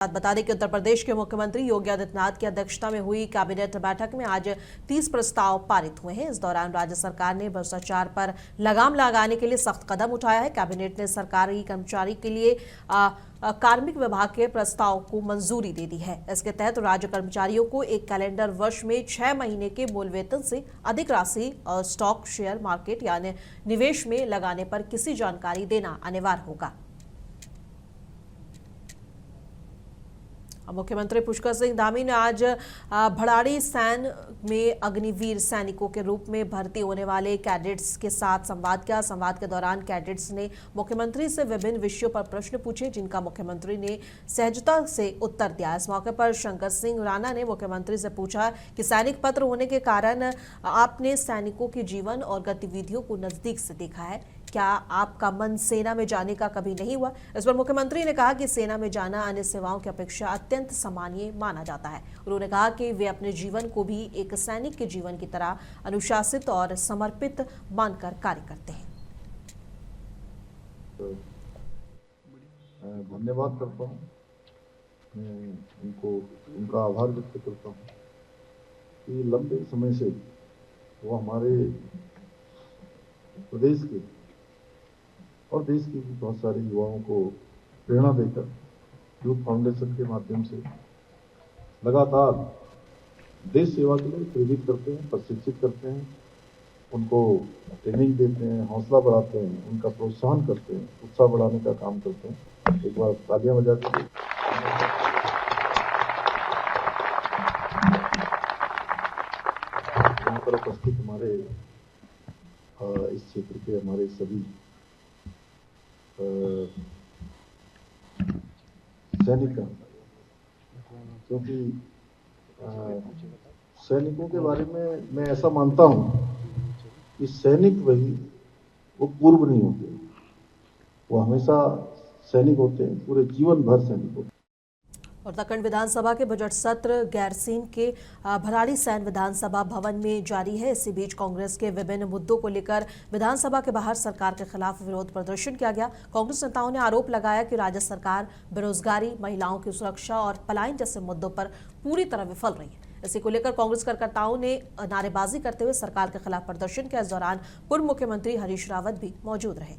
बता दें कि उत्तर प्रदेश के मुख्यमंत्री योगी आदित्यनाथ की अध्यक्षता में हुई कैबिनेट बैठक में आज 30 प्रस्ताव पारित हुए हैं। इस दौरान राज्य सरकार ने भ्रष्टाचार पर लगाम लगाने के लिए सख्त कदम उठाया है। कैबिनेट ने सरकारी कर्मचारी के लिए कार्मिक विभाग के प्रस्ताव को मंजूरी दे दी है। इसके तहत राज्य कर्मचारियों को एक कैलेंडर वर्ष में 6 महीने के मूल वेतन से अधिक राशि स्टॉक, शेयर मार्केट यानी निवेश में लगाने पर किसी जानकारी देना अनिवार्य होगा। मुख्यमंत्री पुष्कर सिंह धामी ने आज भड़ाड़ी सैन में अग्निवीर सैनिकों के रूप में भर्ती होने वाले कैडेट्स के साथ संवाद किया। संवाद के दौरान कैडेट्स ने मुख्यमंत्री से विभिन्न विषयों पर प्रश्न पूछे, जिनका मुख्यमंत्री ने सहजता से उत्तर दिया। इस मौके पर शंकर सिंह राणा ने मुख्यमंत्री से पूछा कि सैनिक पत्र होने के कारण आपने सैनिकों के जीवन और गतिविधियों को नजदीक से देखा है, क्या आपका मन सेना में जाने का कभी नहीं हुआ? इस पर मुख्यमंत्री ने कहा कि सेना में जाना अन्य सेवाओं की अपेक्षा अत्यंत सामान्य माना जाता है। उन्होंने कहा कि वे अपने जीवन को भी एक सैनिक के जीवन की तरह अनुशासित और समर्पित मानकर कार्य करते हैं। धन्यवाद करता हूँ, मैं उनका आभार व्यक्त करता हूँ कि लंबे समय से वो हमारे प्रदेश के और देश के बहुत सारे युवाओं को प्रेरणा देकर यूथ फाउंडेशन के माध्यम से लगातार देश सेवा के लिए प्रेरित करते हैं, प्रशिक्षित करते हैं, उनको ट्रेनिंग देते हैं, हौसला बढ़ाते हैं, उनका प्रोत्साहन करते हैं, उत्साह बढ़ाने का काम करते हैं। एक बार तालियां बजा दीजिए। यहाँ पर उपस्थित हमारे इस क्षेत्र के हमारे सभी सैनिक, क्योंकि सैनिकों के बारे में मैं ऐसा मानता हूं कि सैनिक वही, वो पूर्व नहीं होते, वो हमेशा सैनिक होते हैं, पूरे जीवन भर सैनिक होते हैं। उत्तराखंड विधानसभा के बजट सत्र गैरसैंण के भड़ाड़ी सैन विधानसभा भवन में जारी है। इसी बीच कांग्रेस के विभिन्न मुद्दों को लेकर विधानसभा के बाहर सरकार के खिलाफ विरोध प्रदर्शन किया गया। कांग्रेस नेताओं ने आरोप लगाया कि राज्य सरकार बेरोजगारी, महिलाओं की सुरक्षा और पलायन जैसे मुद्दों पर पूरी तरह विफल रही है। इसी को लेकर कांग्रेस कार्यकर्ताओं ने नारेबाजी करते हुए सरकार के खिलाफ प्रदर्शन किया। इस दौरान पूर्व मुख्यमंत्री हरीश रावत भी मौजूद रहे।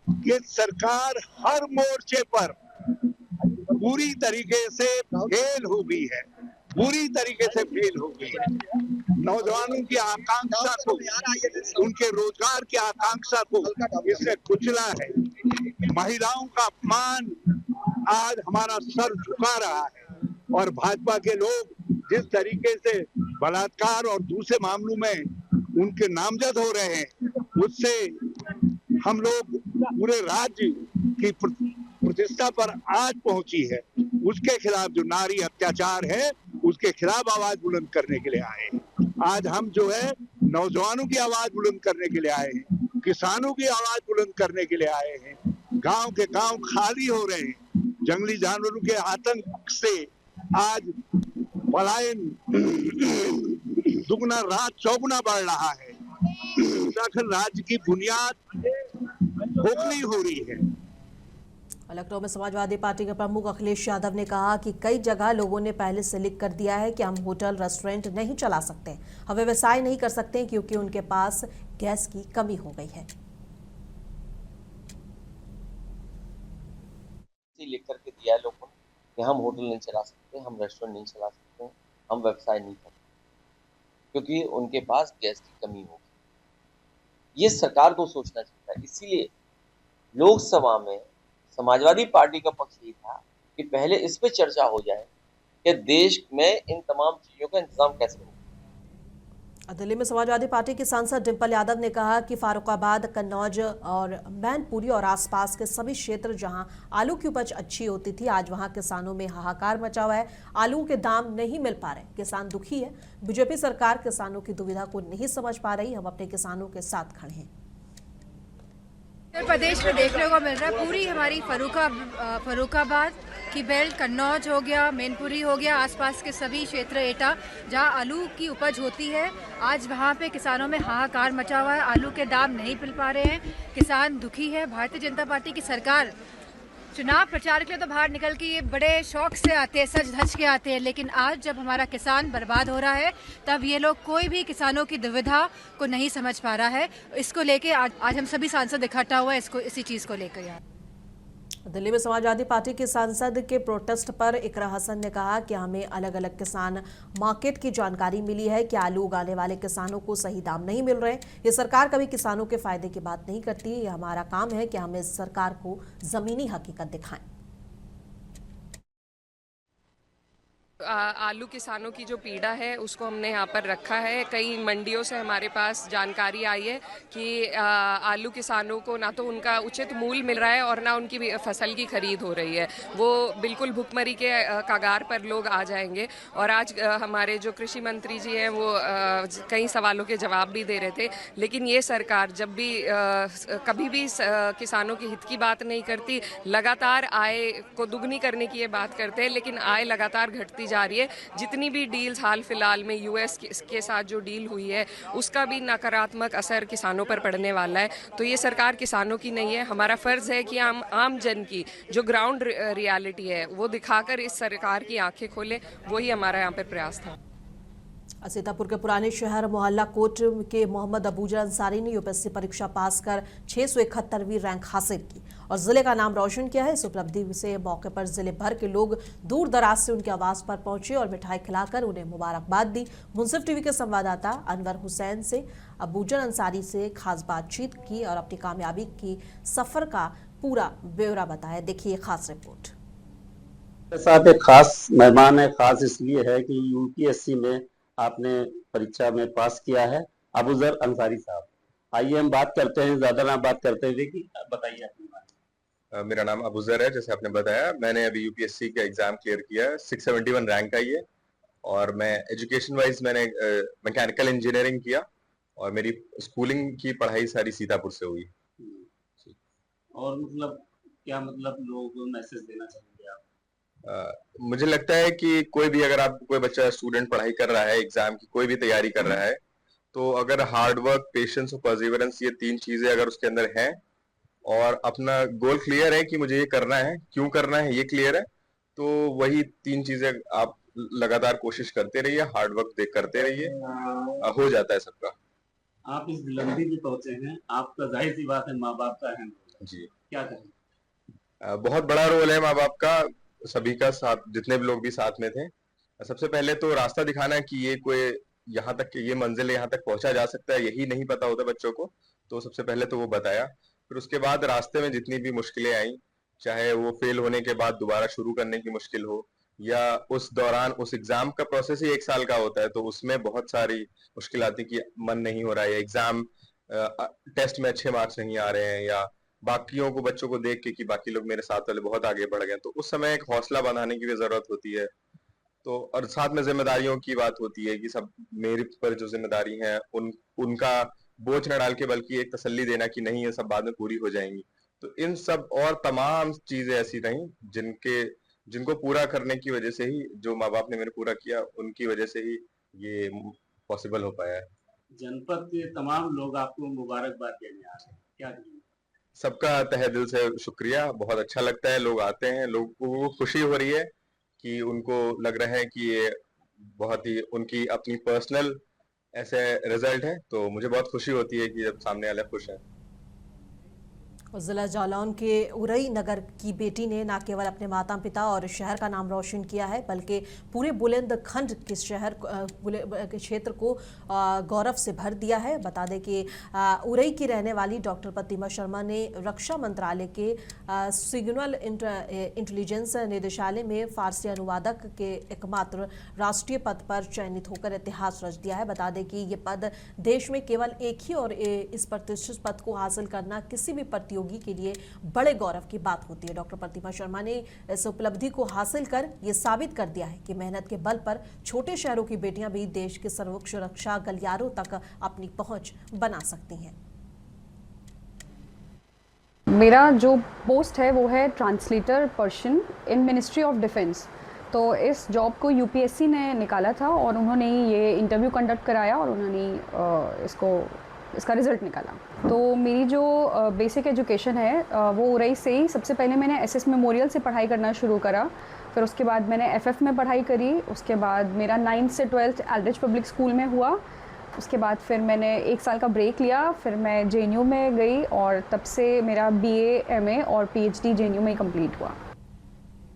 ये सरकार हर मोर्चे पर पूरी तरीके से फेल हो गई है, पूरी तरीके से फेल हो गई है। नौजवानों की आकांक्षा को, उनके रोजगार की आकांक्षा को इसने कुचला है। महिलाओं का अपमान आज हमारा सर झुका रहा है और भाजपा के लोग जिस तरीके से बलात्कार और दूसरे मामलों में उनके नामजद हो रहे हैं, उससे हम लोग पूरे राज्य की प्रतिष्ठा पर आज पहुंची है। उसके खिलाफ जो नारी अत्याचार है, उसके खिलाफ आवाज बुलंद करने के लिए आए हैं। आज हम जो है नौजवानों की आवाज बुलंद करने के लिए आए हैं, किसानों की आवाज बुलंद करने के लिए आए हैं। गांव के गांव खाली हो रहे हैं, जंगली जानवरों के आतंक से आज पलायन दुगना रात चौगुना बढ़ रहा है। उत्तराखंड राज्य की बुनियाद खोखली हो रही है। लखनऊ में समाजवादी पार्टी के प्रमुख अखिलेश यादव ने कहा कि कई जगह लोगों ने पहले से लिख कर दिया है कि हम होटल रेस्टोरेंट नहीं चला सकते, हम व्यवसाय नहीं कर सकते क्योंकि उनके पास गैस की कमी हो गई है। लिख करके दिया है लोगों ने कि हम होटल नहीं चला सकते, हम रेस्टोरेंट नहीं चला सकते, हम व्यवसाय नहीं कर सकते क्योंकि उनके पास गैस की कमी होगी। ये सरकार को सोचना चाहिए था। इसीलिए लोकसभा में समाजवादी पार्टी का पक्ष ये था कि पहले इस पे चर्चा हो जाए कि देश में इन तमाम चीजों का इंतजाम कैसे हो। दिल्ली में समाजवादी पार्टी की सांसद डिंपल यादव ने कहा कि फारुखाबाद, कन्नौज और मैनपुरी और आसपास के सभी क्षेत्र जहां आलू की उपज अच्छी होती थी, आज वहां किसानों में हाहाकार मचा हुआ है। आलू के दाम नहीं मिल पा रहे, किसान दुखी है। बीजेपी सरकार किसानों की दुविधा को नहीं समझ पा रही। हम अपने किसानों के साथ खड़े हैं। उत्तर प्रदेश में देखने को मिल रहा है, पूरी हमारी फर्रुखाबाद की बेल्ट, कन्नौज हो गया, मैनपुरी हो गया, आसपास के सभी क्षेत्र, एटा, जहां आलू की उपज होती है, आज वहां पे किसानों में हाहाकार मचा हुआ है। आलू के दाम नहीं मिल पा रहे हैं, किसान दुखी है। भारतीय जनता पार्टी की सरकार चुनाव प्रचार के लिए तो बाहर निकल के ये बड़े शौक से आते हैं, सज धज के आते हैं, लेकिन आज जब हमारा किसान बर्बाद हो रहा है तब ये लोग कोई भी किसानों की दुविधा को नहीं समझ पा रहा है। इसको लेके आज हम सभी सांसद इकट्ठा हुआ है इसी चीज़ को लेकर। यार दिल्ली में समाजवादी पार्टी के सांसद के प्रोटेस्ट पर इकरा हसन ने कहा कि हमें अलग अलग किसान मार्केट की जानकारी मिली है कि आलू उगाने वाले किसानों को सही दाम नहीं मिल रहे। ये सरकार कभी किसानों के फायदे की बात नहीं करती। ये हमारा काम है कि हम इस सरकार को जमीनी हकीकत दिखाएं। आलू किसानों की जो पीड़ा है उसको हमने यहाँ पर रखा है। कई मंडियों से हमारे पास जानकारी आई है कि आलू किसानों को ना तो उनका उचित मूल्य मिल रहा है और ना उनकी फसल की खरीद हो रही है। वो बिल्कुल भुखमरी के कगार पर लोग आ जाएंगे। और आज हमारे जो कृषि मंत्री जी हैं वो कई सवालों के जवाब भी दे रहे थे, लेकिन ये सरकार जब भी कभी भी किसानों के हित की बात नहीं करती। लगातार आय को दुगनी करने की ये बात करते हैं, लेकिन आय लगातार घटती जा रही है। जितनी भी डील्स हाल फिलहाल में यूएस के साथ जो डील हुई है उसका भी नकारात्मक असर किसानों पर पड़ने वाला है। तो ये सरकार किसानों की नहीं है। हमारा फर्ज है कि हम आम जन की जो ग्राउंड रियलिटी है वो दिखाकर इस सरकार की आंखें खोलें। वही हमारा यहाँ पर प्रयास था। सीतापुर के पुराने शहर मोहल्ला कोट के मोहम्मद अबूजर अंसारी ने यूपीएससी परीक्षा पास कर 671वीं रैंक हासिल की और जिले का नाम रोशन किया है। इस उपलब्धि से मौके पर जिले भर के लोग दूर दराज से उनके आवास पर पहुंचे और मिठाई खिलाकर उन्हें मुबारकबाद दी। मुंसिफ टीवी के संवाददाता अनवर हुसैन से अबूजर अंसारी से खास बातचीत की और अपनी कामयाबी की सफर का पूरा ब्यौरा बताया। देखिए खास रिपोर्ट। साथ एक खास मेहमान है। खास इसलिए है कि यूपीएससी में आपने परीक्षा में पास किया है, अबूजर अंसारी साहब। आइए हम बात करते हैं, ज्यादा ना बात करते हुए कि बताइए अपनी बात। मेरा नाम अबूजर है, जैसे आपने बताया। मैंने अभी यूपीएससी का एग्जाम क्लियर किया है, 671 रैंक आई है। और मैं एजुकेशन वाइज मैंने मैकेनिकल इंजीनियरिंग किया और मेरी स्कूलिंग की पढ़ाई सारी सीतापुर से हुई। और मतलब क्या लोगों को मैसेज देना चाहेंगे आप? मुझे लगता है कि कोई भी अगर आप कोई बच्चा स्टूडेंट पढ़ाई कर रहा है, एग्जाम की कोई भी तैयारी कर रहा है, तो अगर हार्ड वर्क, पेशेंस और परसिवरेंस ये 3 चीजें अगर उसके अंदर हैं और अपना गोल क्लियर है कि मुझे ये करना है, क्यों करना है ये क्लियर है, तो वही 3 चीजें आप लगातार कोशिश करते रहिए, हार्ड वर्क करते रहिए, हो जाता है सबका। आप इस बुलंदी पे पहुंचे हैं, आपका जाहिर सी बात है माँ बाप का है जी। क्या कहें? बहुत बड़ा रोल है माँ बाप का, सभी का साथ, जितने भी लोग भी साथ में थे। सबसे पहले तो रास्ता दिखाना कि ये कोई यहाँ तक, ये मंजिल यहाँ तक पहुंचा जा सकता है, यही नहीं पता होता बच्चों को, तो सबसे पहले तो वो बताया। फिर उसके बाद रास्ते में जितनी भी मुश्किलें आई, चाहे वो फेल होने के बाद दोबारा शुरू करने की मुश्किल हो या उस दौरान उस एग्जाम का प्रोसेस ही 1 साल का होता है, तो उसमें बहुत सारी मुश्किल आती कि मन नहीं हो रहा है, एग्जाम टेस्ट में अच्छे मार्क्स नहीं आ रहे हैं, या बाकियों को, बच्चों को देख के कि बाकी लोग मेरे साथ वाले बहुत आगे बढ़ गए, तो उस समय एक हौसला बनाने की भी जरूरत होती है। तो और साथ में जिम्मेदारियों की बात होती है कि सब मेरे पर जो जिम्मेदारी है उनका बोझ न डाल के बल्कि एक तसल्ली देना कि नहीं, ये सब बाद में पूरी हो जाएंगी। तो इन सब और तमाम चीजें ऐसी रही जिनको पूरा करने की वजह से ही, जो माँ बाप ने मेरे पूरा किया, उनकी वजह से ही ये पॉसिबल हो पाया है। जनपद के तमाम लोग आपको मुबारकबाद देने आ रहे हैं, क्या कहेंगे? सबका तहे दिल से शुक्रिया, बहुत अच्छा लगता है, लोग आते हैं, लोगों को खुशी हो रही है कि उनको लग रहा है कि ये बहुत ही उनकी अपनी पर्सनल ऐसे रिजल्ट है, तो मुझे बहुत खुशी होती है कि जब सामने वाले खुश हैं। जिला जालौन के उरई नगर की बेटी ने न केवल अपने माता पिता और शहर का नाम रोशन किया है, बल्कि पूरे बुलंदखंड के शहर के क्षेत्र को गौरव से भर दिया है। बता दें कि उरई की रहने वाली डॉक्टर प्रतिमा शर्मा ने रक्षा मंत्रालय के सिग्नल इंटेलिजेंस निदेशालय में फारसी अनुवादक के एकमात्र राष्ट्रीय पद पर चयनित होकर इतिहास रच दिया है। बता दें कि ये पद देश में केवल एक ही और इस प्रतिष्ठित पद को हासिल करना किसी भी प्रतियोगी के लिए बड़े गौरव की बात होती है। डॉक्टर प्रतिमा शर्मा ने इस उपलब्धि को हासिल कर ये साबित कर दिया है कि मेहनत के बल पर छोटे शहरों की बेटियां भी देश के सर्वोच्च रक्षा गलियारों तक अपनी पहुंच बना सकती हैं। मेरा जो पोस्ट है वो है translator Persian in ministry of defence. तो इस जॉब को यूपीएससी ने निकाला था और उन्होंने ये इंटरव्यू कंडक्ट कराया और उन्होंने इसको इसका रिज़ल्ट निकाला। तो मेरी जो बेसिक एजुकेशन है वो उरई से ही, सबसे पहले मैंने एसएस मेमोरियल से पढ़ाई करना शुरू करा, फिर उसके बाद मैंने एफएफ में पढ़ाई करी, उसके बाद मेरा 9th से 12th एल्ड्रिच पब्लिक स्कूल में हुआ, उसके बाद फिर मैंने 1 साल का ब्रेक लिया, फिर मैं जेएनयू में गई और तब से मेरा बीए, एमए और पीएचडी जेएनयू में ही कंप्लीट हुआ।